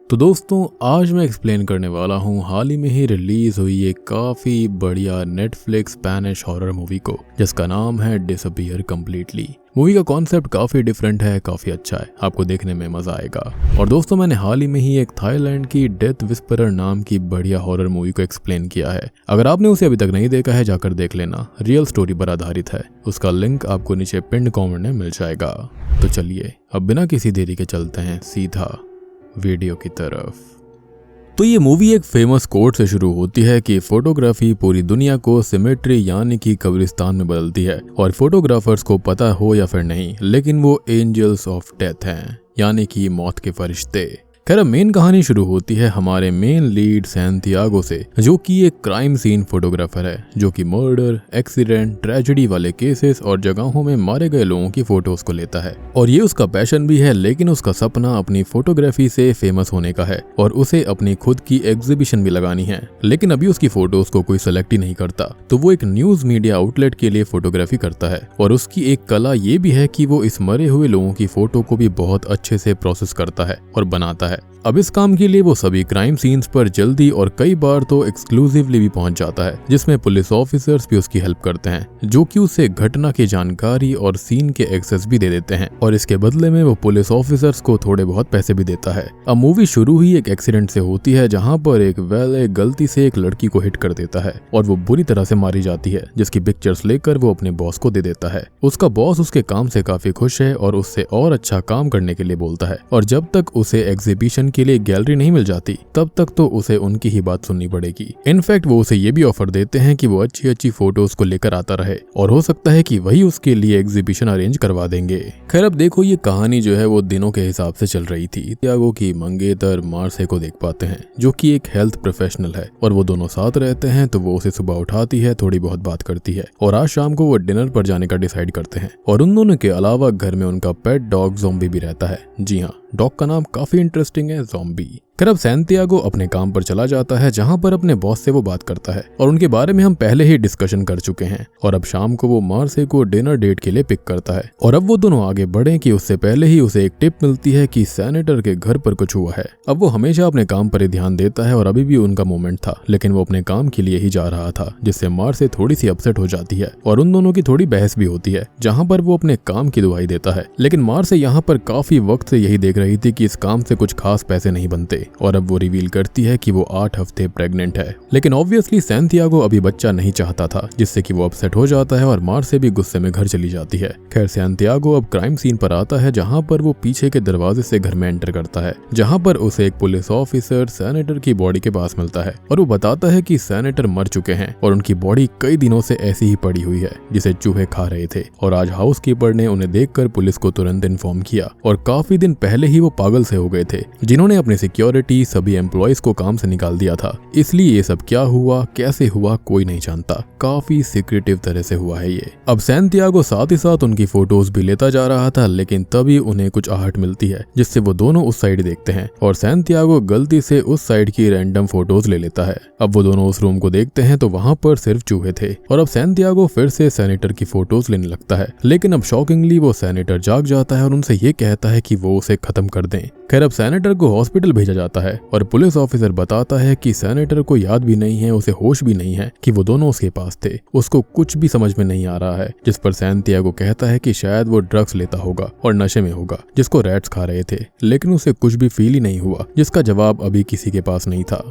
तो दोस्तों आज मैं एक्सप्लेन करने वाला हूँ हाल ही में ही रिलीज हुई एक काफी बढ़िया नेटफ्लिक्स स्पेनिश हॉरर मूवी को, जिसका नाम है डिसअपीयर कंप्लीटली। मूवी का कॉन्सेप्ट काफी डिफरेंट है, काफी अच्छा है, आपको देखने में मजा आएगा। और दोस्तों मैंने हाल ही में ही एक थाईलैंड की डेथ विस्परर नाम की बढ़िया हॉरर मूवी को एक्सप्लेन किया है। अगर आपने उसे अभी तक नहीं देखा है जाकर देख लेना, रियल स्टोरी पर आधारित है। उसका लिंक आपको नीचे पिन्ड कमेंट में मिल जाएगा। तो चलिए अब बिना किसी देरी के चलते हैं सीधा वीडियो की तरफ। तो ये मूवी एक फेमस कोट से शुरू होती है कि फोटोग्राफी पूरी दुनिया को सिमेट्री यानी कि कब्रिस्तान में बदलती है, और फोटोग्राफर्स को पता हो या फिर नहीं, लेकिन वो एंजल्स ऑफ डेथ हैं, यानी कि मौत के फरिश्ते। खैर मेन कहानी शुरू होती है हमारे मेन लीड सैंटियागो से, जो कि एक क्राइम सीन फोटोग्राफर है, जो कि मर्डर, एक्सीडेंट, ट्रेजेडी वाले केसेस और जगहों में मारे गए लोगों की फोटोज को लेता है। और ये उसका पैशन भी है, लेकिन उसका सपना अपनी फोटोग्राफी से फेमस होने का है और उसे अपनी खुद की एग्जीबिशन भी लगानी है। लेकिन अभी उसकी फोटोज को कोई सेलेक्ट ही नहीं करता, तो वो एक न्यूज मीडिया आउटलेट के लिए फोटोग्राफी करता है। और उसकी एक कला ये भी है कि वो इस मरे हुए लोगों की फोटो को भी बहुत अच्छे से प्रोसेस करता है और बनाता है। अब इस काम के लिए वो सभी क्राइम सीन्स पर जल्दी और कई बार तो एक्सक्लूसिवली भी पहुंच जाता है, जिसमें पुलिस ऑफिसर्स भी उसकी हेल्प करते हैं, जो कि उसे घटना की जानकारी और सीन के एक्सेस भी दे देते हैं। और इसके बदले में वो पुलिस ऑफिसर्स को थोड़े बहुत पैसे भी देता है। अब मूवी शुरू ही एक एक्सीडेंट से होती है, जहां पर एक वैले गलती से एक लड़की को हिट कर देता है और वो बुरी तरह से मारी जाती है, जिसकी पिक्चर्स लेकर वो अपने बॉस को दे देता है। उसका बॉस उसके काम से काफी खुश है और उससे और अच्छा काम करने के लिए बोलता है। और जब तक उसे एग्जीबिशन के लिए गैलरी नहीं मिल जाती, तब तक तो उसे उनकी ही बात सुननी पड़ेगी। इनफैक्ट वो उसे ये भी ऑफर देते हैं कि वो अच्छी अच्छी फोटोज को लेकर आता रहे, और हो सकता है कि वही उसके लिए एग्जीबिशन अरेंज करवा देंगे। खैर अब देखो, ये कहानी जो है वो दिनों के हिसाब से चल रही थी। त्यागो की मंगेतर मार्से को देख पाते हैं, जो कि एक हेल्थ प्रोफेशनल है, और वो दोनों साथ रहते हैं। तो वो उसे सुबह उठाती है, थोड़ी बहुत बात करती है, और आज शाम को वो डिनर पर जाने का डिसाइड करते हैं। और उन दोनों के अलावा घर में उनका पेट डॉग ज़ॉम्बी भी रहता है। जी हाँ, डॉग का नाम काफी इंटरेस्टिंग है, ज़ॉम्बी। खैर अब सैंटियागो अपने काम पर चला जाता है, जहां पर अपने बॉस से वो बात करता है, और उनके बारे में हम पहले ही डिस्कशन कर चुके हैं। और अब शाम को वो मार्से को डिनर डेट के लिए पिक करता है, और अब वो दोनों आगे बढ़े कि उससे पहले ही उसे एक टिप मिलती है कि सेनेटर के घर पर कुछ हुआ है। अब वो हमेशा अपने काम पर ही ध्यान देता है, और अभी भी उनका मोमेंट था, लेकिन वो अपने काम के लिए ही जा रहा था, जिससे मार्से थोड़ी सी अपसेट हो जाती है, और उन दोनों की थोड़ी बहस भी होती है, जहाँ पर वो अपने काम की दुहाई देता है। लेकिन मार्से यहाँ पर काफी वक्त से यही देख रही थी कि इस काम से कुछ खास पैसे नहीं बनते, और अब वो रिवील करती है कि वो 8 हफ्ते प्रेग्नेंट है। लेकिन ऑब्वियसली सैंटियागो अभी बच्चा नहीं चाहता था, जिससे कि वो अपसेट हो जाता है और मार्से भी गुस्से में घर चली जाती है। खैर सैंटियागो अब क्राइम सीन पर आता है, जहां पर वो पीछे के दरवाजे से घर में एंटर करता है, जहां पर उसे एक पुलिस ऑफिसर सेनेटर की बॉडी के पास मिलता है, और वो बताता है कि सेनेटर मर चुके हैं और उनकी बॉडी कई दिनों से ऐसी ही पड़ी हुई है, जिसे चूहे खा रहे थे। और आज हाउसकीपर ने उन्हें देखकर पुलिस को तुरंत इन्फॉर्म किया, और काफी दिन पहले ही वो पागल से हो गए थे, जिन्होंने अपनी सिक्योरिटी सभी एम्प्लॉइज को काम से निकाल दिया था। इसलिए ये सब क्या हुआ, कैसे हुआ, कोई नहीं जानता। काफी सीक्रेटिव तरह से हुआ है ये। अब सैंटियागो साथ ही साथ उनकी फोटोज भी लेता जा रहा था, लेकिन तभी उन्हें कुछ आहट मिलती है, जिससे वो दोनों उस साइड देखते हैं, और सैंटियागो गलती से उस साइड की रैंडम फोटोज ले लेता है। अब वो दोनों उस रूम को देखते हैं, तो वहां पर सिर्फ चूहे थे, और अब सैंटियागो फिर से सेनेटर की फोटोज लेने लगता है। लेकिन अब शॉकिंगली वो सेनेटर जाग जाता है और उनसे ये कहता है कि वो उसे खत्म कर दें। खैर अब सेनेटर को हॉस्पिटल भेजा जाता है, और पुलिस ऑफिसर बताता है कि सेनेटर को याद भी नहीं है, उसे होश भी नहीं है कि वो दोनों उसके पास थे, उसको कुछ भी समझ में नहीं आ रहा है। जिस पर सैंटियागो कहता है कि शायद वो ड्रग्स लेता होगा और नशे में होगा, जिसको रैट्स खा रहे थे, लेकिन उसे कुछ भी फील ही नहीं हुआ, जिसका जवाब अभी किसी के पास नहीं था।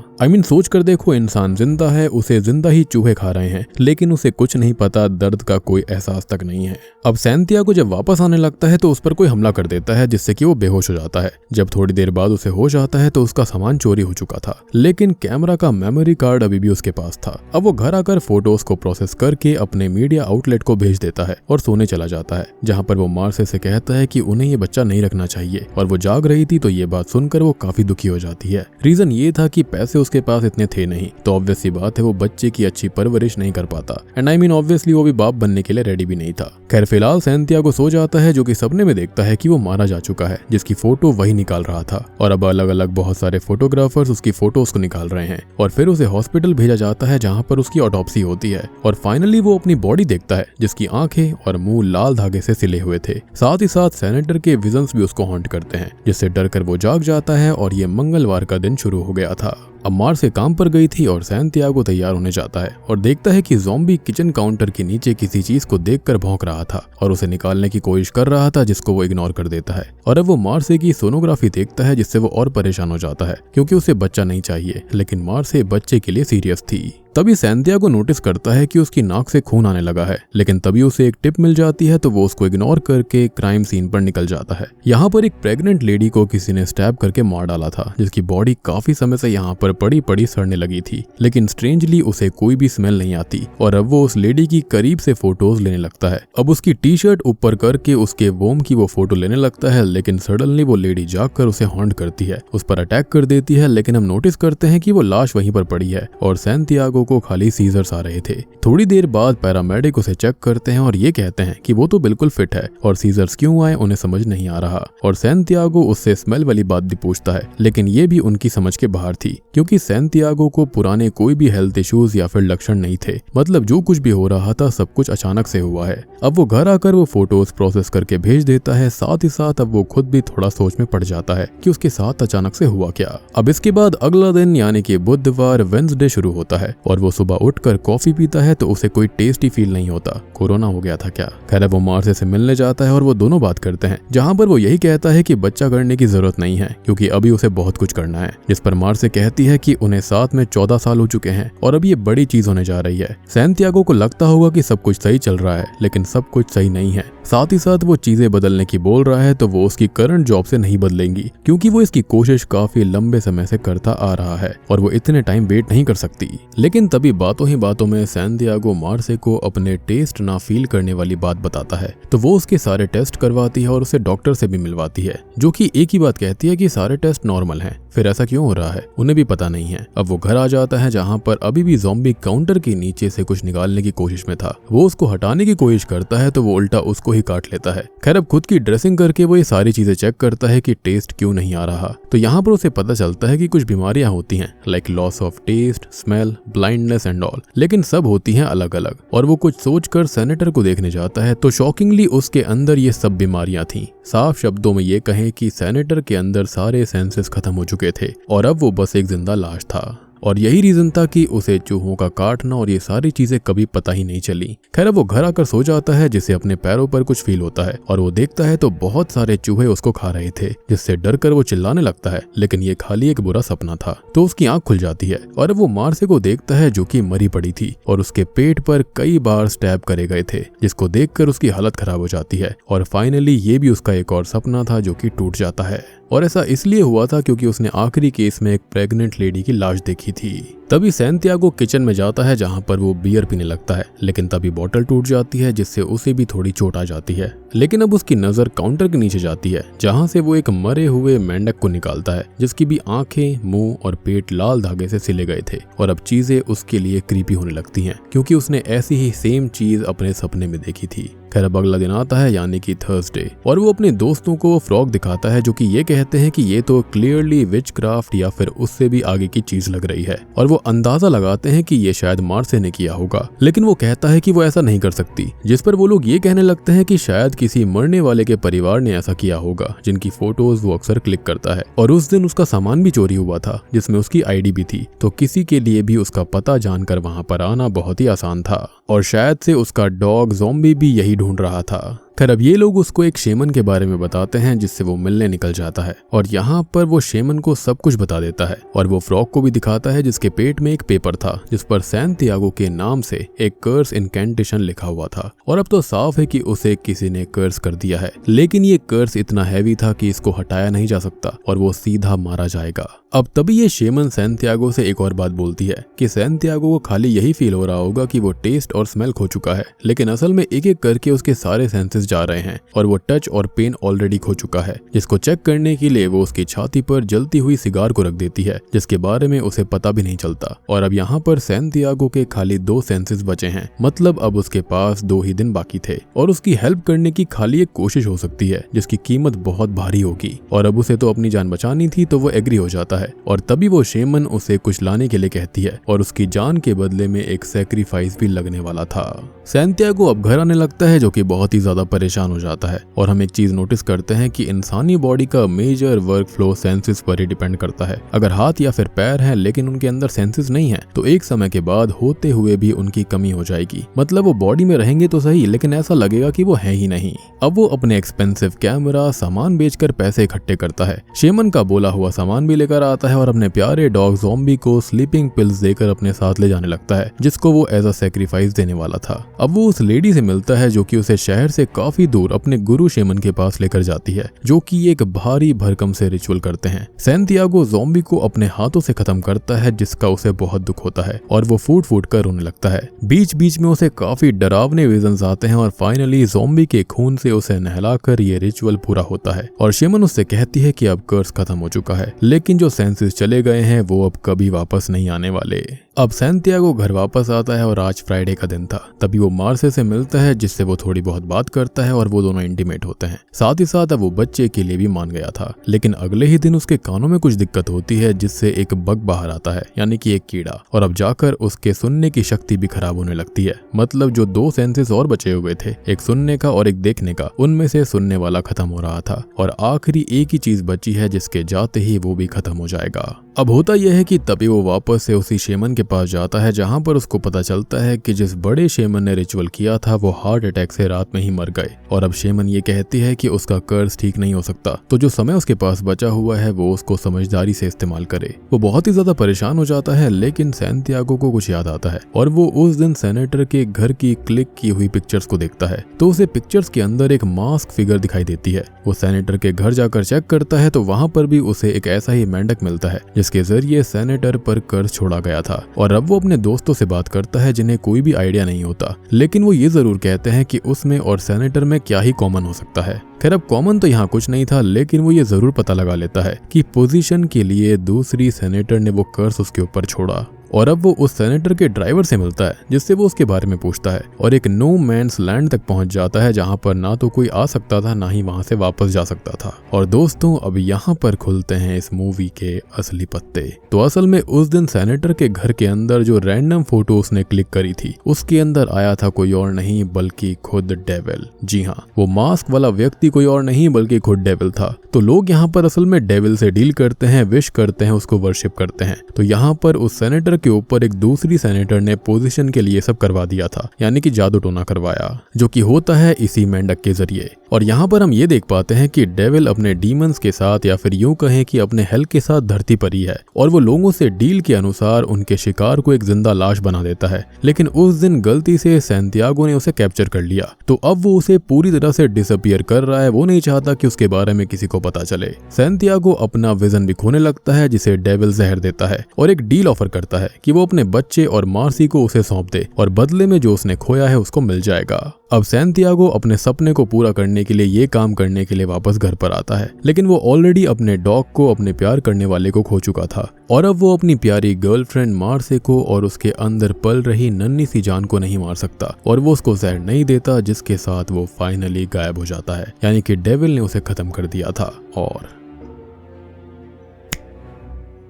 सोच कर देखो, इंसान जिंदा है, उसे जिंदा ही चूहे खा रहे हैं, लेकिन उसे कुछ नहीं पता, दर्द का कोई एहसास तक नहीं है। अब सैंटियागो जब वापस आने लगता है तो उस पर कोई हमला कर देता है, जिससे कि वो बेहोश हो जाता है। जब थोड़ी देर बाद उसे होश आता है तो उसका सामान चोरी हो चुका था, लेकिन कैमरा का मेमोरी कार्ड अभी भी उसके पास था। अब वो घर आकर फोटोज को प्रोसेस करके अपने मीडिया आउटलेट को भेज देता है और सोने चला जाता है, जहां पर वो मार्से से कहता है कि उन्हें ये बच्चा नहीं रखना चाहिए। और वो जाग रही थी, तो ये बात सुनकर वो काफी दुखी हो जाती है। रीजन ये था कि पैसे उसके पास इतने थे नहीं, तो ऑब्वियस सी बात है वो बच्चे की अच्छी परवरिश नहीं कर पाता, एंड ऑब्वियसली वो भी बाप बनने के लिए रेडी भी नहीं था। खैर फिलहाल सैंटियागो सो जाता है, जो कि सपने में देखता है कि वो मारा जा चुका है, जिसकी फोटो वही निकाल रहा था। और अब अलग अलग बहुत सारे फोटोग्राफर्स उसकी फोटोज को निकाल रहे हैं, और फिर उसे हॉस्पिटल भेजा जाता है, जहां पर उसकी ऑटोप्सी होती है। है और फाइनली वो अपनी बॉडी देखता है जिसकी आंखें और मुंह लाल धागे से सिले हुए थे। साथ ही साथ सेनेटर के विजन्स भी उसको हॉन्ट करते हैं, जिससे डरकर वो जाग जाता है और ये मंगलवार का दिन शुरू हो गया था। अब मार्स से काम पर गई थी और सैंटियागो तैयार होने जाता है और देखता है कि ज़ॉम्बी किचन काउंटर के नीचे किसी चीज को देखकर भौंक रहा था और उसे निकालने की कोशिश कर रहा था, जिसको वो इग्नोर कर देता है। और अब वो मार्से की सोनोग्राफी देखता है, जिससे वो और परेशान हो जाता है क्योंकि उसे बच्चा नहीं चाहिए, लेकिन मार्से बच्चे के लिए सीरियस थी। तभी सैंटियागो नोटिस करता है कि उसकी नाक से खून आने लगा है, लेकिन तभी उसे एक टिप मिल जाती है तो वो उसको इग्नोर करके क्राइम सीन पर निकल जाता है। यहाँ पर एक प्रेग्नेंट लेडी को किसी ने स्टैब करके मार डाला था, जिसकी बॉडी काफी समय से यहाँ पर पड़ी पड़ी सड़ने लगी थी, लेकिन स्ट्रेंजली उसे कोई भी स्मेल नहीं आती। और अब वो उस लेडी की करीब से फोटोज लेने लगता है। अब उसकी टी शर्ट ऊपर करके उसके वोम की वो फोटो लेने लगता है, लेकिन सडनली वो लेडी जागकर उसे हॉन्ट करती है, उस पर अटैक कर देती है। लेकिन हम नोटिस करते हैं कि वो लाश वहीं पर पड़ी है और सैंटियागो को खाली सीजर्स आ रहे थे। थोड़ी देर बाद पैरामेडिक उसे चेक करते हैं और ये कहते हैं कि वो तो बिल्कुल फिट है और सीजर्स क्यों आए उन्हें समझ नहीं आ रहा। और सैंटियागो उससे स्मेल वाली बात भी पूछता है, लेकिन ये भी उनकी समझ के बाहर थी क्योंकि सैंटियागो को पुराने कोई भी हेल्थ इश्यूज या फिर लक्षण नहीं थे। मतलब जो कुछ भी हो रहा था सब कुछ अचानक से हुआ है। अब वो घर आकर वो फोटोज प्रोसेस करके भेज देता है। साथ ही साथ अब वो खुद भी थोड़ा सोच में पड़ जाता है कि उसके साथ अचानक से हुआ क्या। अब इसके बाद अगला दिन यानी कि बुधवार वेंसडे शुरू होता है और वो सुबह उठकर कॉफी पीता है तो उसे कोई टेस्ट ही फील नहीं होता। कोरोना हो गया था क्या। खैर वो मार्से से मिलने जाता है और वो दोनों बात करते हैं, जहां पर वो यही कहता है कि बच्चा करने की जरूरत नहीं है क्योंकि अभी उसे बहुत कुछ करना है। जिस पर मार्से कहती है कि उन्हें साथ में 14 साल हो चुके हैं और अब ये बड़ी चीज होने जा रही है। सैंटियागो को लगता होगा कि सब कुछ सही चल रहा है, लेकिन सब कुछ सही नहीं है। साथ ही साथ वो चीजें बदलने की बोल रहा है तो वो उसकी करंट जॉब से नहीं बदलेंगी क्योंकि वो इसकी कोशिश काफी लंबे समय से करता आ रहा है और वो इतने टाइम वेट नहीं कर सकती। लेकिन तभी बातों ही बातों में सैंटियागो मार्से को अपने टेस्ट ना फील करने वाली बात बताता है, तो वो उसके सारे टेस्ट करवाती है और उसे डॉक्टर से भी मिलवाती है, जो कि एक ही बात कहती है कि सारे टेस्ट नॉर्मल हैं। फिर ऐसा क्यों हो रहा है उन्हें भी पता नहीं है। अब वो घर आ जाता है जहाँ पर अभी भी ज़ॉम्बी काउंटर के नीचे से कुछ निकालने की कोशिश में था। वो उसको हटाने की कोशिश करता है तो वो उल्टा उसको ही काट लेता है। खैर अब खुद की ड्रेसिंग करके वो ये सारी चीजें चेक करता है कि टेस्ट क्यों नहीं आ रहा। तो यहाँ पर उसे पता चलता है कि कुछ बीमारियां होती हैं like loss of taste, smell, blindness and all, लेकिन सब होती हैं अलग अलग। और वो कुछ सोचकर सेनेटर को देखने जाता है तो शॉकिंगली उसके अंदर ये सब बीमारियां थीं। साफ शब्दों में ये कहें कि सेनेटर के अंदर सारे सेंसेस खत्म हो चुके थे और अब वो बस एक जिंदा लाश था। और यही रीजन था कि उसे चूहों का काटना और ये सारी चीजें कभी पता ही नहीं चली। खैर वो घर आकर सो जाता है जिसे अपने पैरों पर कुछ फील होता है और वो देखता है तो बहुत सारे चूहे उसको खा रहे थे, जिससे डरकर वो चिल्लाने लगता है, लेकिन ये खाली एक बुरा सपना था। तो उसकी आंख खुल जाती है और वो मार्से को देखता है जो कि मरी पड़ी थी और उसके पेट पर कई बार स्टैब करे गए थे, जिसको देखकर उसकी हालत खराब हो जाती है। और फाइनली ये भी उसका एक और सपना था जो कि टूट जाता है। और ऐसा इसलिए हुआ था क्योंकि उसने आखिरी केस में एक प्रेग्नेंट लेडी की लाश देखी थी। तभी सैंटियागो किचन में जाता है जहां पर वो बियर पीने लगता है, लेकिन तभी बोतल टूट जाती है जिससे उसे भी थोड़ी चोट आ जाती है। लेकिन अब उसकी नजर काउंटर के नीचे जाती है जहां से वो एक मरे हुए मेंढक को निकालता है, जिसकी भी आंखें, मुंह और पेट लाल धागे से सिले गए थे। और अब चीजें उसके लिए क्रीपी होने लगती हैं क्योंकि उसने ऐसी ही सेम चीज अपने सपने में देखी थी। खैर अब अगला दिन आता है यानी कि थर्सडे, और वो अपने दोस्तों को फ्रॉग दिखाता है जो कि ये कहते हैं कि ये तो क्लियरली विच क्राफ्ट या फिर उससे भी आगे की चीज लग रही है। और वो अंदाजा लगाते हैं कि ये शायद मार्से ने किया होगा, लेकिन वो कहता है कि वो ऐसा नहीं कर सकती। जिस पर वो लोग ये कहने लगते हैं कि शायद किसी मरने वाले के परिवार ने ऐसा किया होगा, जिनकी फोटोज वो अक्सर क्लिक करता है। और उस दिन उसका सामान भी चोरी हुआ था जिसमें उसकी आईडी भी थी, तो किसी के लिए भी उसका पता जानकर वहां पर आना बहुत ही आसान था। और शायद से उसका डॉग ज़ॉम्बी भी यही ढूंढ रहा था। खैर अब ये लोग उसको एक शेमन के बारे में बताते हैं जिससे वो मिलने निकल जाता है और यहाँ पर वो शेमन को सब कुछ बता देता है। और वो फ्रॉग को भी दिखाता है जिसके पेट में एक पेपर था जिस पर सैंटियागो के नाम से एक कर्स इनकैंटेशन लिखा हुआ था। और अब तो साफ है कि उसे किसी ने कर्स कर दिया है, लेकिन ये कर्स इतना हैवी था कि इसको हटाया नहीं जा सकता और वो सीधा मारा जाएगा। अब तभी ये शेमन सैंटियागो से एक और बात बोलती है कि सैंटियागो को खाली यही फील हो रहा होगा कि वो टेस्ट और स्मेल खो चुका है, लेकिन असल में एक एक करके उसके सारे सेंसेस जा रहे हैं और वो टच और पेन ऑलरेडी खो चुका है, जिसको चेक करने के लिए वो उसकी छाती पर जलती हुई सिगार को रख देती है, जिसके बारे में उसे पता भी नहीं चलता। और अब यहाँ पर सैंटियागो के खाली 2 सेंसेस बचे हैं, मतलब अब उसके पास 2 ही दिन बाकी थे और उसकी हेल्प करने की खाली एक कोशिश हो सकती है जिसकी कीमत बहुत भारी होगी। और अब उसे तो अपनी जान बचानी थी, तो वो एग्री हो जाता है और तभी वो शेमन उसे कुछ लाने के लिए कहती है और उसकी जान के बदले में एक सैक्रिफाइस भी लगने वाला था। सैंटियागो अब घर आने लगता है, जो कि बहुत ही ज्यादा परेशान हो जाता है और हम एक चीज नोटिस करते हैं कि इंसानी बॉडी का मेजर वर्क फ्लो सेंसेस पर ही डिपेंड करता है। अगर हाथ या फिर पैर हैं लेकिन उनके अंदर सेंसेस नहीं है, तो एक समय के बाद होते हुए भी उनकी कमी हो जाएगी। मतलब वो बॉडी में रहेंगे तो सही, लेकिन ऐसा लगेगा कि वो है ही नहीं। अब वो अपने एक्सपेंसिव कैमरा, सामान बेचकर पैसे इकट्ठे करता है, शेमन का बोला हुआ सामान भी लेकर आता है और अपने प्यारे डॉग ज़ॉम्बी को स्लीपिंग पिल्स देकर अपने साथ ले जाने लगता है, जिसको वो एज अ सैक्रिफाइस देने वाला था। अब वो उस लेडी से मिलता है जो कि उसे शहर से काफी दूर अपने गुरु शेमन के पास लेकर जाती है, जो कि एक भारी भरकम से रिचुअल करते हैं। सैंटियागो ज़ॉम्बी को अपने हाथों से खत्म करता है, जिसका उसे बहुत दुख होता है और वो फूट फूट कर रोने लगता है। बीच बीच में उसे काफी डरावने विजन्स आते हैं और फाइनली ज़ॉम्बी के खून से उसे नहलाकर ये रिचुअल पूरा होता है और शेमन उससे कहती है कि अब कर्स खत्म हो चुका है, लेकिन जो सेंसेस चले गए हैं वो अब कभी वापस नहीं आने वाले। अब सैंटियागो घर वापस आता है और आज फ्राइडे का दिन था। तभी वो मार्से से मिलता है, जिससे वो थोड़ी बहुत बात करता है और वो दोनों इंटीमेट होते हैं। साथ ही साथ अब वो बच्चे के लिए भी मान गया था, लेकिन अगले ही दिन उसके कानों में कुछ दिक्कत होती है, जिससे एक बग बाहर आता है, यानी कि एक कीड़ा, और अब जाकर उसके सुनने की शक्ति भी खराब होने लगती है। मतलब जो 2 सेंसेस और बचे हुए थे, एक सुनने का और एक देखने का, उनमें से सुनने वाला खत्म हो रहा था और आखिरी एक ही चीज बची है, जिसके जाते ही वो भी खत्म हो जाएगा। अब होता यह है कि तभी वो वापस से उसी शेमन के पास जाता है, जहां पर उसको पता चलता है कि जिस बड़े शेमन ने रिचुअल किया था वो हार्ट अटैक से रात में ही मर गए। और अब शेमन ये कहती है कि उसका कर्ज ठीक नहीं हो सकता, तो जो समय उसके पास बचा हुआ है वो उसको समझदारी से इस्तेमाल करे। वो बहुत ही ज्यादा परेशान हो जाता है, लेकिन सैंटियागो को कुछ याद आता है और वो उस दिन सेनेटर के घर की क्लिक की हुई पिक्चर्स को देखता है, तो उसे पिक्चर्स के अंदर एक मास्क फिगर दिखाई देती है। वो सेनेटर के घर जाकर चेक करता है तो वहां पर भी उसे एक ऐसा ही मेंढक मिलता है, जिसके जरिए सेनेटर पर कर्ज छोड़ा गया था। और अब वो अपने दोस्तों से बात करता है, जिन्हें कोई भी आइडिया नहीं होता, लेकिन वो ये जरूर कहते हैं कि उसमें और सेनेटर में क्या ही कॉमन हो सकता है। खैर अब कॉमन तो यहाँ कुछ नहीं था, लेकिन वो ये जरूर पता लगा लेता है कि पोजीशन के लिए दूसरी सेनेटर ने वो कर्ज उसके ऊपर छोड़ा। और अब वो उस सेनेटर के ड्राइवर से मिलता है, जिससे वो उसके बारे में पूछता है और एक नो मैन्स लैंड तक पहुंच जाता है, जहां पर ना तो कोई आ सकता था, ना ही वहां से वापस जा सकता था। और दोस्तों अब यहाँ पर खुलते हैं इस मूवी के असली पत्ते। तो असल में उस दिन सेनेटर के घर के अंदर जो रैंडम फोटो उसने क्लिक करी थी, उसके अंदर आया था कोई और नहीं बल्कि खुद डेविल। जी हाँ, वो मास्क वाला व्यक्ति कोई और नहीं बल्कि खुद डेविल था। तो लोग यहाँ पर असल में डेविल से डील करते हैं, विश करते हैं, उसको वर्शिप करते हैं। तो यहाँ पर उस सेनेटर के ऊपर एक दूसरी सेनेटर ने पोजीशन के लिए सब करवा दिया था, यानी कि जादू टोना करवाया, जो कि होता है इसी मेंढक के जरिए। और यहाँ पर हम ये देख पाते हैं कि डेविल अपने डीमंस के साथ, या फिर यूं कहें कि अपने हेल के साथ धरती पर ही है और वो लोगों से डील के अनुसार उनके शिकार को एक जिंदा लाश बना देता है। लेकिन उस दिन गलती से सैंटियागो ने उसे कैप्चर कर लिया, तो अब वो उसे पूरी तरह से डिसअपियर कर रहा है। वो नहीं चाहता कि उसके बारे में किसी को पता चले। सैंटियागो अपना विजन भी खोने लगता है, जिसे डेविल जहर देता है और एक डील ऑफर करता है कि वो अपने बच्चे और मार्सी को उसे सौंप दे और बदले में जो उसने खोया है उसको मिल जाएगा। अब सैंटियागो अपने सपने को पूरा करने के लिए ये काम करने के लिए वापस घर पर आता है, लेकिन वो ऑलरेडी अपने डॉग को, अपने प्यार करने वाले को खो चुका था और अब वो अपनी प्यारी गर्लफ्रेंड मार्से को और उसके अंदर पल रही नन्ही सी जान को नहीं मार सकता और वो उसको जहर नहीं देता, जिसके साथ वो फाइनली गायब हो जाता है, यानी कि डेविल ने उसे खत्म कर दिया था। और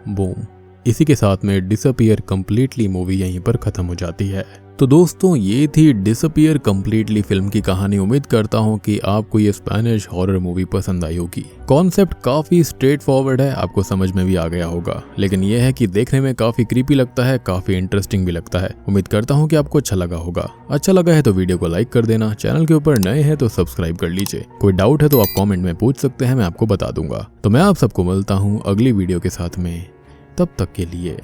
बूम, इसी के साथ में डिसअपियर कंप्लीटली मूवी यहीं पर खत्म हो जाती है। तो दोस्तों ये थी डिसअपियर कंप्लीटली फिल्म की कहानी। उम्मीद करता हूँ कि आपको ये स्पेनिश हॉरर मूवी पसंद आई होगी। कॉन्सेप्ट काफी स्ट्रेट फॉरवर्ड है, आपको समझ में भी आ गया होगा, लेकिन यह है कि देखने में काफी क्रीपी लगता है, काफी इंटरेस्टिंग भी लगता है। उम्मीद करता हूँ कि आपको अच्छा लगा होगा। अच्छा लगा है तो वीडियो को लाइक कर देना, चैनल के ऊपर नए हैं तो सब्सक्राइब कर लीजिए। कोई डाउट है तो आप कॉमेंट में पूछ सकते हैं, मैं आपको बता दूंगा। तो मैं आप सबको मिलता हूँ अगली वीडियो के साथ में, तब तक के लिए